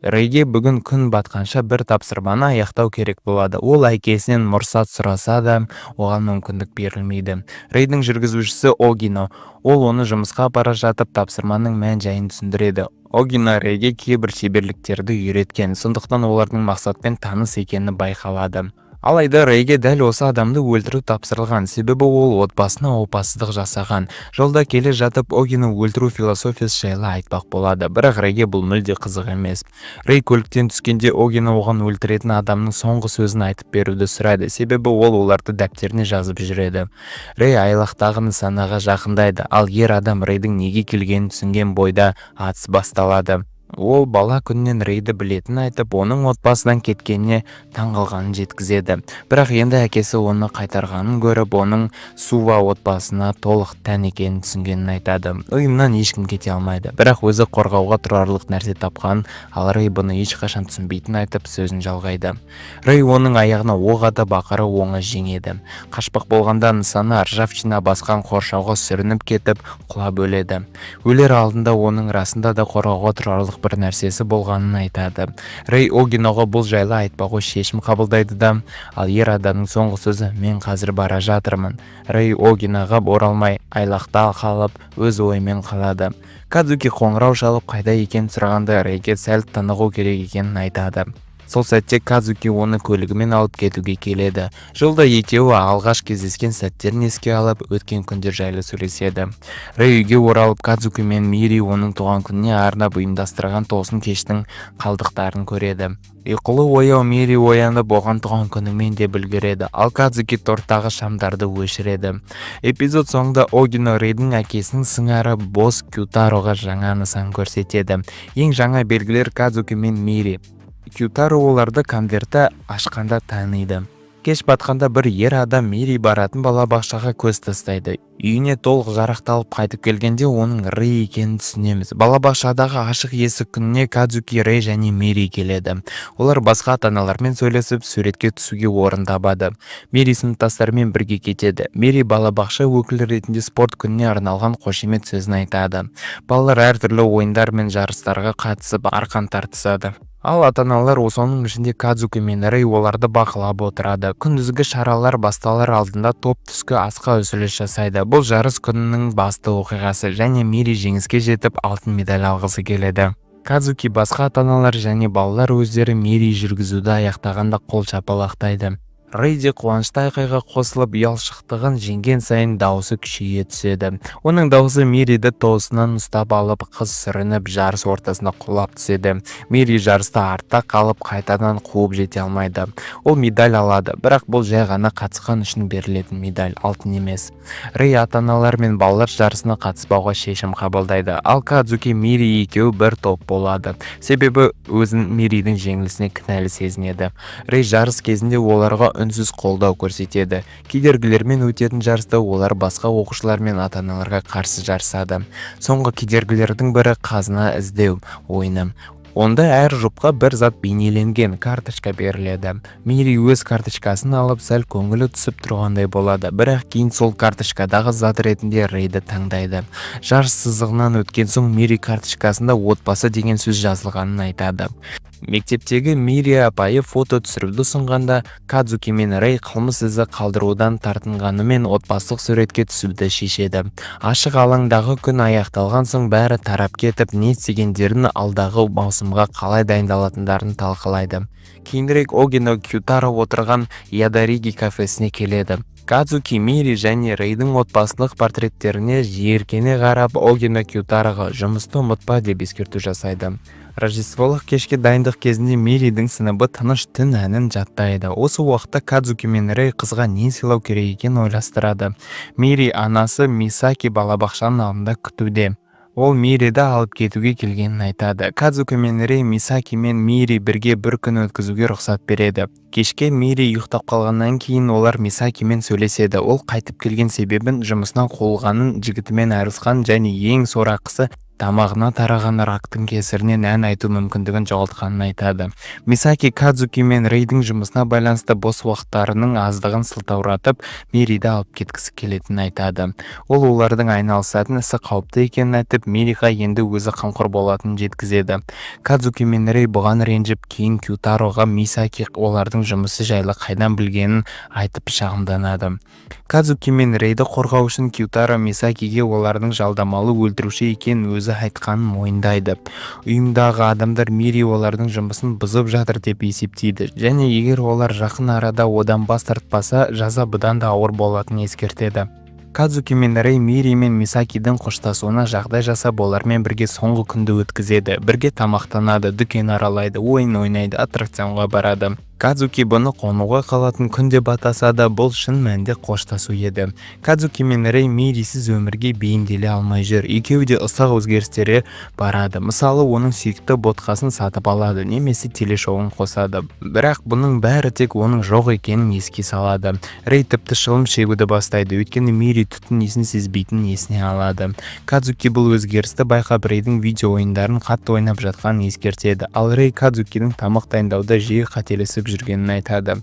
Рейге бүгін күн батқанша бір тапсырманы аяқтау керек болады. Ол әкесінен мұрсат сұраса да, оған мүмкіндік берілмейді. Рейдің жүргізушісі Огино. Ол оны жұмысқа апара жатып тапсырманың мән-жайын түсіндіреді. Огино Рейге кейбір шеберліктерді үйреткен, сондықтан олардың мақсатпен таныс екені байқалады. Алайда Рейге дәл осы адамды өлтіру тапсырылған, себебі ол отбасына опасыздық жасаған. Жолда келе жатып Огино өлтіру философиясы жайлы айтпақ болады, бірақ Рейге бұл мүлде қызық емес. Рей көліктен түскенде Огино оған өлтіретін адамның соңғы сөзін айтып беруді сұрайды, себебі ол оларды дәптеріне жазып жүреді. Рей айлақтағы нысанаға жақындайды, ал ер адам Рейдің неге келгенін түсінген бойда атыс басталады. Ол бала күннен Рейді білетін айтып, оның отбасынан кеткеніне таңғалғанын жеткізеді. Бірақ енді әкесі оны қайтарғанын көріп, оның Сува отбасына толық тән екенін түсінгенін айтады. Ұйымнан ешкім кете алмайды, бірақ өзі қорғауға тұрарлық нәрсе тапқан, ал Рей бұны ешқашан түсінбейтін айтып сөзін жалғайды. Рей оның аяғына оқ атып ақыры оңы жеңеді. Қашпақ болғанда нысаны ржавчина басқан қоршауға сүрініп кетіп, құлап өледі. Өлер алдында оның расында да қорғауға тұрарлық бір нәрсесі болғанын айтады. Рей Огиноға бұл жайлы айтпауға шешім қабылдайды да, ал ер адамның соңғы сөзі «мен қазір бара жатырмын». Рей Огиноға оралмай, айлақта қалып, өз ойымен қалады. Кадзуки қоңырау шалып қайда екенін сұрағанда Рейге сәл тынығу керек екенін айтады. Сол сәтте Казуки оны көлігімен алып кетуге келеді. Жолда екеуі алғаш кездескен сәттерін еске алып, өткен күндер жайлы сөйлеседі. Рэй үйге оралып, Казуки мен Мири оның туған күніне арнап ұйымдастырған тосын кештің қалдықтарын көреді. Ұйқылы ояу Мири оянып, оған туған күнімен де үлгереді, ал Казуки торттағы шамдарды өшіреді. Эпизод соңында Огино Рэйдің әкесінің сыңары босс Кютароға жаңа нысан көрсетеді. Ең жаңа белгілер Казуки мен Мири. Кютаро оларды конвертті ашқанда таниды. Кеш батқанда бір ер адам Мири баратын балабақшаға көз тастайды. Үйіне толық жарақталып қайтып келгенде оның Рэй екенін түсінеміз. Балабақшадағы ашық есік күніне Казуки, Рэй және Мири келеді. Олар басқа ата-аналармен сөйлесіп, суретке түсуге орын табады. Мири сыныптастарымен бірге кетеді. Мири балабақша өкілі ретінде спорт күніне арналған қошемет сөзін айтады. Балалар әртүрлі ойындар мен жарыстарға қатысып, арқан тартысады. Ал ата-аналар соның ішінде Казуки мен Рэй оларды бақылап отырады. Күндізгі шаралар басталар алдында топ түскі асқа үзіліс жасайды. Бұл жарыс күнінің басты оқиғасы және Мири жеңіске жетіп алтын медаль алғысы келеді. Казуки басқа ата-аналар және балалар өздері Мири жүргізуді аяқтағанда қол шапалақтайды. Рэй де қуанышты айқайға қосылып, ұялшықтығын жеңген сайын дауысы күшейе түседі. Оның дауысы Мириді тоғысынан ұстап алып, қыз сүрініп жарыс ортасына құлап түседі. Мири жарыста артта қалып, қайтадан қуып жете алмайды. Ол медаль алады, бірақ бұл жай ғана қатысқан үшін берілетін медаль, алтын емес. Рэй ата-аналар мен балалар жарысына қатыспауға шешім қабылдайды, ал Казуки, Мири екеуі бір топ болады. Себебі өзін Миридің жеңілісіне кінәлі сезінеді. Рэй жарыс кезінде оларға үнсіз қолдау көрсетеді. Кедергілермен өтетін жарыста олар басқа оқушылар мен ата-аналарға қарсы жарысады. Соңғы кедергілердің бірі қазына іздеу ойыны. Онда әр жұпқа бір зат бейнеленген карточка беріледі. Мири өз карточкасын алып, сәл көңілі түсіп тұрғандай болады, бірақ кейін сол карточкадағы зат ретінде Рейді таңдайды. Жарыс сызығынан өткен соң Мири карточкасында отбасы деген сөз жазылғанын айтады. Мектептегі Мири апайы фото түсіруді ұсынғанда, Казуки мен Рэй қылмыс ізі қалдырудан тартынғанымен отбасылық суретке түсуді шешеді. Ашық алаңдағы күн аяқталған соң бәрі тарап кетіп, не істегендерін, алдағы маусымға қалай дайындалатындарын талқылайды. Кейінірек Огино Кютаро отырған Ядариги кафесіне келеді. Казуки, Мири және Рейдің отбасылық портреттеріне жиіркене қарап, Огино Кютароға жұмысты ұмытпа деп ескерту жасайды. Рождестволық кешке дайындық кезінде Миридің сыныбы тыныш түн әнін жаттайды. Осы уақытта Казуки мен Рэй қызға не сыйлау керек екенін ойластырады. Мири анасы Мисаки балабақшаның алдында күтуде. Ол Мириді алып кетуге келгенін айтады. Казуки мен Рэй Мисаки мен Мири бірге бір күн өткізуге рұқсат береді. Кешке Мири ұйықтап қалғаннан кейін олар Мисакимен сөйлеседі. Ол қайтып келген себебін, жұмысынан қуылғанын, жігітімен айырылысқан және ең сорақысы тамағына тараған рактың кесірінен ән айту мүмкіндігін жоғалтқанын айтады. Мисаки Казуки мен Рейдің жұмысына байланысты бос уақыттарының аздығын сылтауратып, Мириді алып кеткісі келетінін айтады. Ол олардың айналысатын ісі қауіпті екенін айтып, Мириға енді өзі қамқор болатынын жеткізеді. Казуки мен Рей бұған ренжіп, кейін Кютароға Мисаки олардың жұмысы жайлы қайдан білгенін айтып шағымданады. Казуки мен Рейді қорғау үшін Кютаро Мисакиге олардың жалдамалы өлтіруші екенін өзі айтқанын мойындайды. Ұйымдағы адамдар Мири олардың жұмысын бұзып жатыр деп есептейді, және егер олар жақын арада одан бас тартпаса, жаза бұдан да ауыр болатынын ескертеді. Казуки мен Рэй Мири мен Мисакидің қоштасуына жағдай жасап, олармен бірге соңғы күнді өткізеді. Бірге тамақтанады, дүкен аралайды, ойын ойнайды, аттракционға барады. Казуки бұны қонуға қалатын күнде батаса да, бұл шын мәнде қоштасу еді. Казуки мен Рэй Мирисіз өмірге бейімделе алмай жүр. Екеуі де ұсақ өзгерістері барады. Мысалы, оның сүйікті ботқасын сатып алады, немесе телешоуын қосады. Бірақ бұның бәрі тек оның жоқ екенін еске салады. Рэй тіпті шылым шегуді бастайды, өйткені Мири түтін иісін сезбейтінін есіне алады. Казуки бұл өзгерісті байқап, Рейдің видео ойындарын қатты ойнап жатқанын ескертеді. Ал Рэй Казукидің тамақ дайындауда жиі қателесіп жүргенін айтады.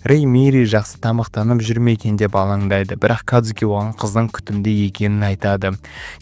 Рэй Мири жақсы тамақтанып жүрме екен деп алаңдайды, бірақ Казуки оған қыздың күтімде екенін айтады.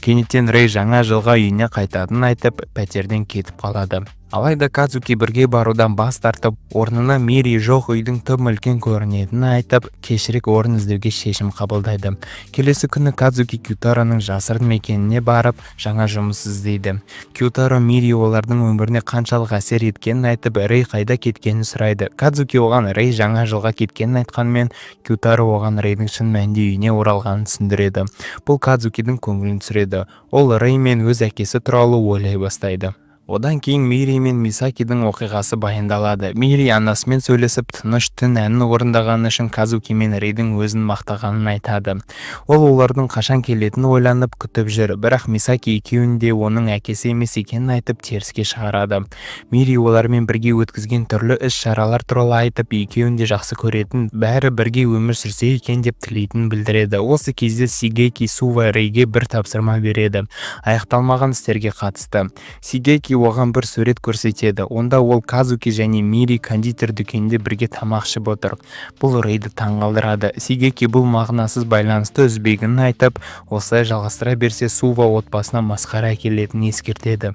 Кенеттен Рэй жаңа жылға үйіне қайтатынын айтып, пәтерден кетіп қалады. Алайда Казуки бірге барудан бас тартып, орнына Мири жоқ үйдің тым үлкен көрінетінін айтып, кешірек орын іздеуге шешім қабылдайды. Келесі күні Казуки Кютароның жасырын мекеніне барып, жаңа жұмыс іздейді. Кютаро Мири олардың өміріне қаншалық әсер еткенін айтып, Рей қайда кеткенін сұрайды. Казуки оған Рей жаңа жылға кеткенін айтқанмен, Кютаро оған Рейдің шын мәнінде үйіне оралғанын түсіндіреді. Бұл Казукидің көңілін түсіреді. Ол Рей мен өз әкесі туралы ойлай бастайды. Одан кейін Мири мен Мисакидің оқиғасы баяндалады. Мири анасымен сөйлесіп, тыныш түн әнін орындағаны үшін Казуки мен Рейдің өзін мақтағанын айтады. Ол олардың қашан келетінін ойланып күтіп жүр, бірақ Мисаки екеуін де оның әкесі емес екенін айтып теріске шығарады. Мири олармен бірге өткізген түрлі іс-шаралар туралы айтып, екеуін де жақсы көретін, бәрі бірге өмір сүрсе екен деп тілейтінін білдіреді. Осы кезде Сигеки Сува Рейге бір тапсырма береді, аяқталмаған істерге қатысты. Сигеки оған бір сурет көрсетеді. Онда ол Казуки және Мири кондитер дүкенінде бірге тамақ ішіп отыр. Бұл Рейді таңғалдырады. Сигеки бұл мағынасыз байланысты үзбегенін айтып, осылай жалғастыра берсе Сува отбасына масқара әкелетінін ескертеді.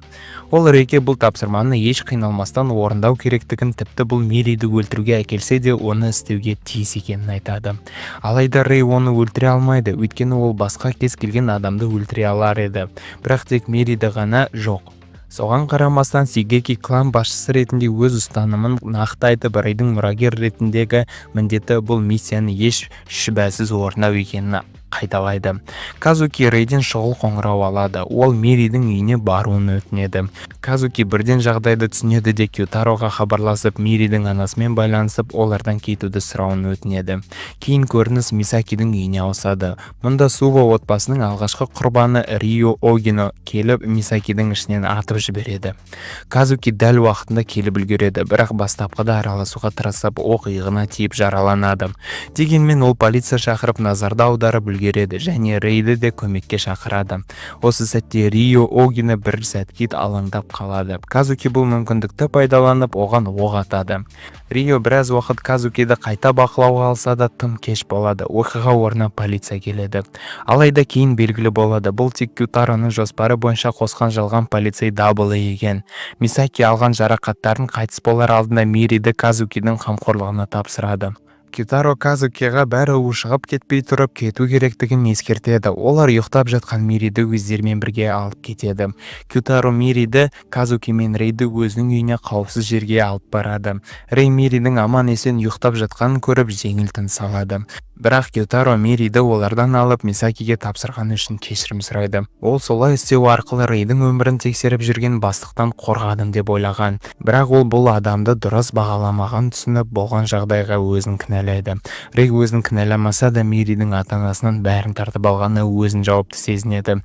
Ол Рейге бұл тапсырманы еш қиналмастан орындау керектігін, тіпті бұл Мириді өлтіруге әкелсе де оны істеуге тиіс екенін айтады. Алайда Рей оны өлтіре алмайды, өйткені ол басқа кез келген адамды өлтіре алар еді. Бірақ тек Мириді ғана жоқ. Соған қарамастан Сигеки клан басшысы ретінде өз ұстанымын нақты айтып, Рейдің мұрагер ретіндегі міндеті бұл миссияны еш шүбәсіз орындау екенін қайталайды. Казуки Рейден шұғыл қоңырау алады. Ол Миридің үйіне баруын өтінеді. Казуки бірден жағдайды түсінеді де Кютароға хабарласып, Миридің анасымен байланысып, олардан кетуді сұрауын өтінеді. Кейін көрініс Мисакидің үйіне ауысады. Мұнда Сува отбасының алғашқы құрбаны Рио Огино келіп, Мисакидің ішінен атып жібереді. Казуки дәл уақытында келіп үлгереді, бірақ бастапқыда араласуға тырысып, оқ иығына тиіп жараланады. Дегенмен ол полиция шақырып, назарды аударып үлгереді және Рейді де көмекке шақырады. Осы сәтте Рио Огино бір сәтке алаңдап қалады. Казуки бұл мүмкіндікті пайдаланып, оған оқ атады. Рио біраз уақыт Казукиді қайта бақылауға алса да тым кеш болады. Оқиға орнына полиция келеді. Алайда кейін белгілі болады, бұл тек Кютароның жоспары бойынша қосқан жалған полицей Дабл екен. Мисаки алған жарақаттарын қайтыс болар алдында Мириді Казукидің қамқорлығына тапсырады. Кютаро Казукиға бәрі ушығып кетпей тұрып кету керектігін ескертеді. Олар ұйықтап жатқан Мириді өздерімен бірге алып кетеді. Кютаро Мириді Казуки мен Рейді өзінің үйіне қауіпсіз жерге алып барады. Рей Миридің аман есен ұйықтап жатқанын көріп жеңіл тыныс алады. Бірақ Кютаро Мириді олардан алып Мисакиге тапсырғаны үшін кешірім сұрайды. Ол солай істеу арқылы Рейдің өмірін тексеріп жүрген бастықтан қорғадым деп ойлаған. Бірақ ол бұл адамды дұрыс бағаламаған түсініп, болған жағдайға өзін кінәлайды. Рей өзін кінәламаса да Миридің ата-анасынан бәрін тартып алғаны өзін жауапты сезінеді.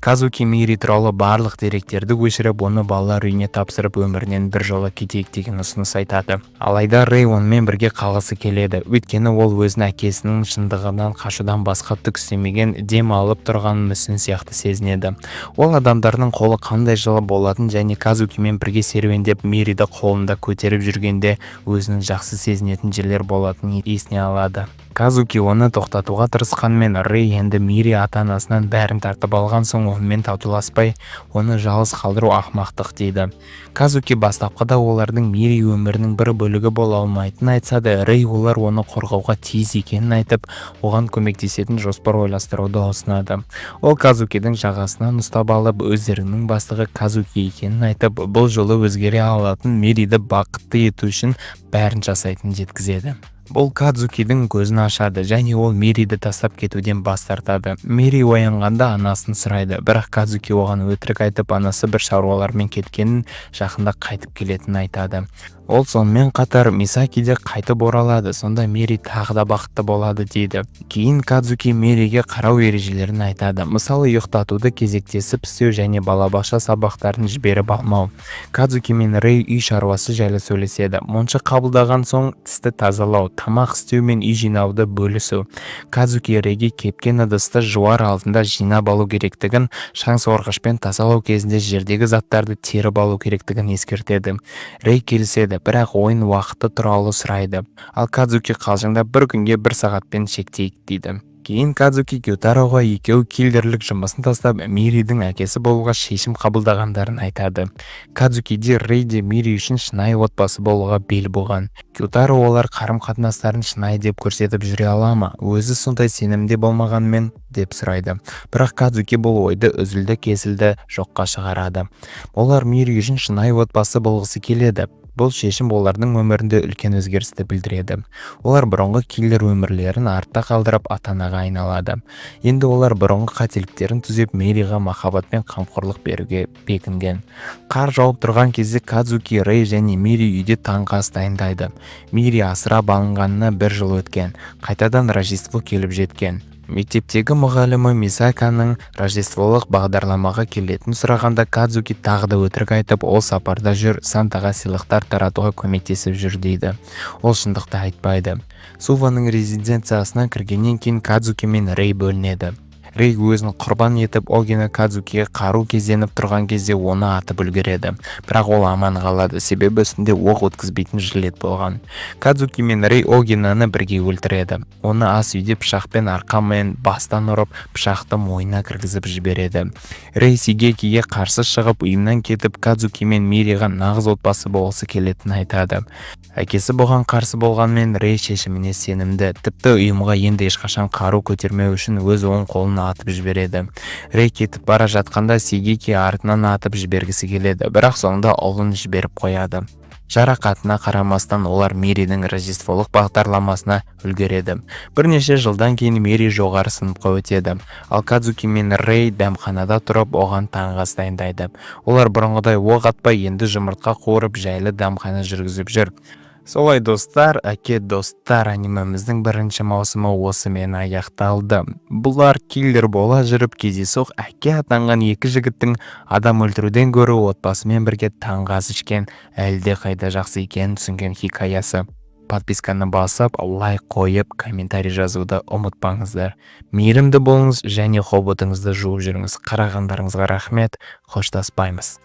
Казуки Мири туралы барлық деректерді өшіріп, оны балалар үйіне тапсырып, өмірінен бір жолы кетейік деген ұсыныс айтады. Алайда Рей онымен бірге қалғысы келеді. Өйткені ол өзінің әкесінің шындығынан қашудан басқа түк істемеген, дем алып тұрған мүсін сияқты сезінеді. Ол адамдардың қолы қандай жылы болатын және Казукимен бірге серуендеп Мириді қолында көтеріп жүргенде өзінің жақсы сезінетін жерлер болатынын есіне алады. Казуки оны тоқтатуға тырысқанмен, Рей енді Мири ата-анасынан бәрін тартып алған соң онымен татуласпай, оны жалғыз қалдыру ақымақтық дейді. Казуки бастапқыда олардың Мири өмірінің бір бөлігі бола алмайтынын айтса да, Рей олар оны қорғауға тиіс екенін айтып, оған көмектесетін жоспар ойластыруды ұсынады. Ол Казукидің жағасынан ұстап алып, өздерінің бастығы Казуки екенін айтып, бұл жолы өзгере алатын, Мириді бақытты ету үшін бәрін жасайтынын жеткізеді. Бұл Казукидің көзін ашады және ол Мириді тастап кетуден бас тартады. Мири оянғанда анасын сұрайды, бірақ Казуки оған өтірік айтып, анасы бір шаруалармен кеткенін, жақында қайтып келетінін айтады. Ол сонымен қатар Мисакиде қайтып оралады, сонда Мири тағы да бақытты болады дейді. Кейін Казуки Мириге қарау ережелерін айтады. Мысалы, ұйықтатуды кезектесіп істеу және балабақша сабақтарын жіберіп алмау. Казуки мен Рей үй шаруасы жайлы сөйлеседі. Монша қабылдаған соң тісті тазалау, тамақ істеу мен үй жинауды бөлісу. Казуки Рейге кепкен ыдысты жуар алдында жинап алу керектігін, шаң сорғышпен тазалау кезінде жердегі заттарды теріп алу керектігін ескертеді. Рей келіседі, бірақ ойын уақыты туралы сұрайды. Ал Казуки қалжыңдап, бір күнге 1 сағатпен шектейік дейді. Кейін Казуки Кютароға екеуі киллерлік жұмысын тастап Миридің әкесі болуға шешім қабылдағандарын айтады. Казуки де Рей де Мири үшін шынайы отбасы болуға бел буған. Кютаро олар қарым-қатынастарын шынайы деп көрсетіп жүре ала ма? Өзі сондай сенімде болмағанмен деп сұрайды. Бірақ Казуки бұл ойды үзілді-кесілді жоққа шығарады. Олар Мири үшін шынайы отбасы болғысы келеді. Бұл шешім олардың өмірінде үлкен өзгерісті білдіреді. Олар бұрынғы киллер өмірлерін артта қалдырып ата-анаға айналады. Енді олар бұрынғы қателіктерін түзеп Мириға махаббат пен қамқорлық беруге бекінген. Қар жауып тұрған кезде Казуки, Рей және Мири үйде таңғы ас дайындайды. Мири асырап алынғанына 1 жыл өткен. Қайтадан Рождество келіп жеткен. Мектептегі мұғалімі Мисаканың рождестволық бағдарламаға келетін сұрағанда Казуки тағы да өтірік айтып, ол сапарда жүр, Сантаға сыйлықтар таратуға көмектесіп жүр дейді. Ол шындықты айтпайды. Суваның резиденциясына кіргеннен кейін Казуки мен Рей бөлінеді. Рей өзін құрбан етіп Огина Казукиге қару кезеніп тұрған кезде оны атып үлгереді. Бірақ ол аман қалады, себебі үстінде оқ өткізбейтін жилет болған. Казуки мен Рей Огинаны бірге өлтіреді. Оны ас үйде пышақпен арқамен бастан ұрып, пышақты мойнына кіргізіп жібереді. Рей Сигекиге қарсы шығып, үйімнен кетіп, Казуки мен Мириға нағыз отбасы болғысы келетінін айтады. Әкесі бұған қарсы болғанмен Рей шешіміне сенімді. Тіпті ұйымға енді ешқашан қару көтермеу үшін өз оң қолын атып жібереді. Рей кетіп бара жатқанда Сигеки артынан атып жібергісі келеді, бірақ соңында ұлын жіберіп қояды. Жарақатына қарамастан олар Миридің рождестволық бағдарламасына үлгереді. Бірнеше жылдан кейін Мири жоғары сыныпқа өтеді. Ал Казуки мен Рей дәмханада тұрып оған таңғы ас дайындайды. Олар бұрынғыдай оқ атпай енді жұмыртқа қуырып жайлы дәмхана жүргізіп жүр. Солай достар, достар, анимеміздің 1-ші маусымы осымен аяқталды. Бұлар киллер бола жүріп кездейсоқ әке атанған 2 жігіттің адам өлтіруден гөрі отбасымен бірге таңғы ас ішкен, әлде қайда жақсы екенін түсінген хикаясы. Подписканы басып, лайк қойып, комментарий жазуды ұмытпаңыздар. Мейірімді болыңыз және хоботыңызды жуып жүріңіз. Қарағандарыңызға рахмет, қоштаспаймыз.